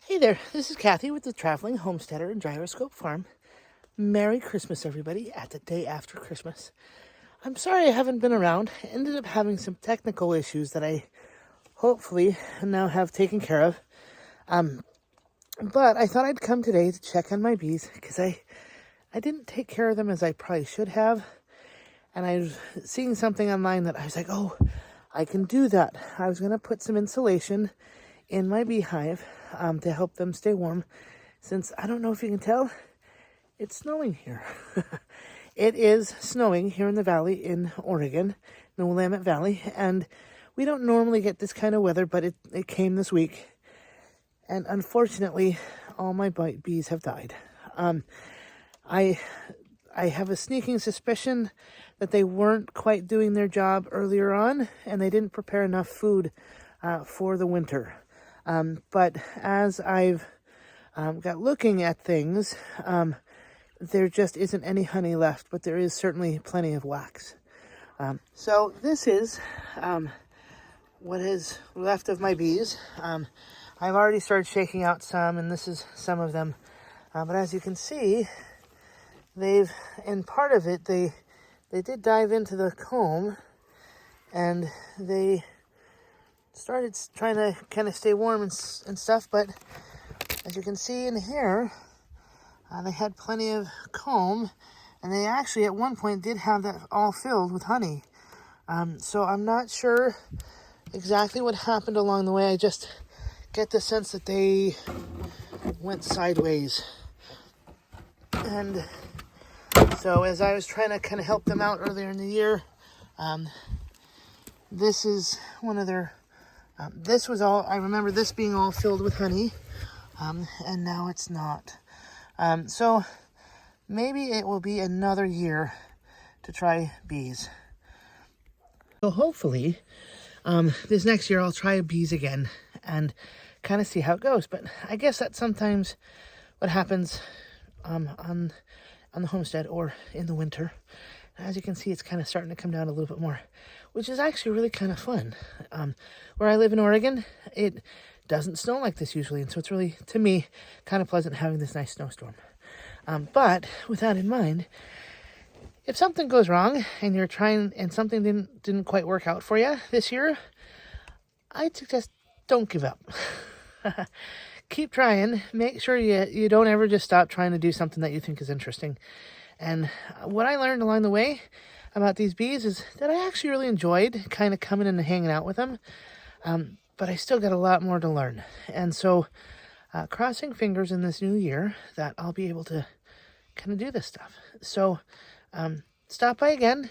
Hey there, this is Kathy with the Traveling Homesteader and Gyroscope Farm. Merry Christmas, everybody, at the day after Christmas. I'm sorry I haven't been around. I ended up having some technical issues that I hopefully now have taken care of. But I thought I'd come today to check on my bees because I didn't take care of them as I probably should have. And I was seeing something online that I was like, oh, I can do that. I was going to put some insulation in my beehive to help them stay warm, since I don't know if you can tell, it's snowing here. It is snowing here in the valley in Oregon, the Willamette Valley, and we don't normally get this kind of weather, but it came this week, and unfortunately, all my bees have died. I have a sneaking suspicion that they weren't quite doing their job earlier on, and they didn't prepare enough food for the winter. But as I've got looking at things, there just isn't any honey left, but there is certainly plenty of wax. So this is what is left of my bees. I've already started shaking out some, and this is some of them. But as you can see, in part of it, they did dive into the comb, and they started trying to kind of stay warm and stuff, but as you can see in here, they had plenty of comb, and they actually at one point did have that all filled with honey. So I'm not sure exactly what happened along the way. I just get the sense that they went sideways. And so as I was trying to kind of help them out earlier in the year, this is one of their this was all, I remember this being all filled with honey, and now it's not. So maybe it will be another year to try bees. So hopefully, this next year I'll try bees again and kind of see how it goes. But I guess that's sometimes what happens on the homestead or in the winter. As you can see, it's kind of starting to come down a little bit more, which is actually really kind of fun. Where I live in Oregon, it doesn't snow like this usually, and so it's really, to me, kind of pleasant having this nice snowstorm. But with that in mind, if something goes wrong and you're trying and something didn't quite work out for you this year, I'd suggest don't give up. Keep trying. Make sure you don't ever just stop trying to do something that you think is interesting. And what I learned along the way about these bees is that I actually really enjoyed kind of coming in and hanging out with them. But I still got a lot more to learn. And so crossing fingers in this new year that I'll be able to kind of do this stuff. So stop by again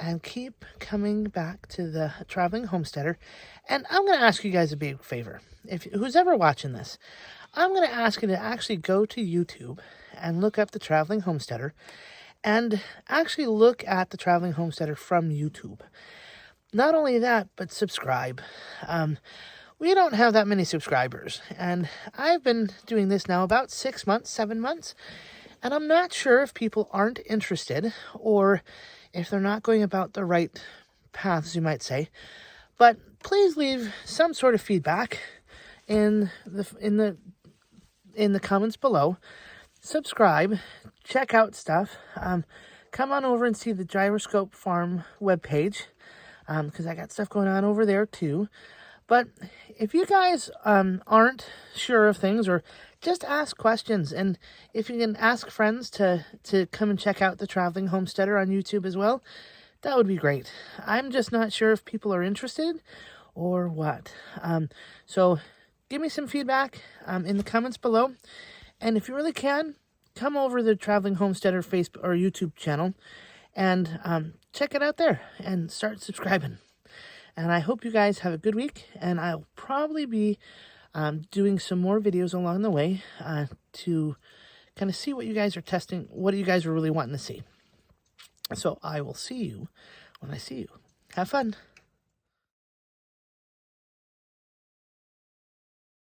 and keep coming back to the Traveling Homesteader. And I'm going to ask you guys a big favor. Who's ever watching this, I'm going to ask you to actually go to YouTube and look up the Traveling Homesteader and actually look at the Traveling Homesteader from YouTube. Not only that, but subscribe. We don't have that many subscribers, and I've been doing this now about 6 months, 7 months, and I'm not sure if people aren't interested or if they're not going about the right paths, you might say. But please leave some sort of feedback in the comments below. Subscribe, check out stuff. Come on over and see the Gyroscope Farm webpage, because I got stuff going on over there too. But if you guys aren't sure of things, or just ask questions, and if you can ask friends to come and check out the Traveling Homesteader on YouTube as well, that would be great. I'm just not sure if people are interested or what. So give me some feedback in the comments below. And if you really can, come over to the Traveling Homesteader Facebook or YouTube channel and check it out there and start subscribing. And I hope you guys have a good week, and I'll probably be doing some more videos along the way to kind of see what you guys are testing, what you guys are really wanting to see. So I will see you when I see you. Have fun.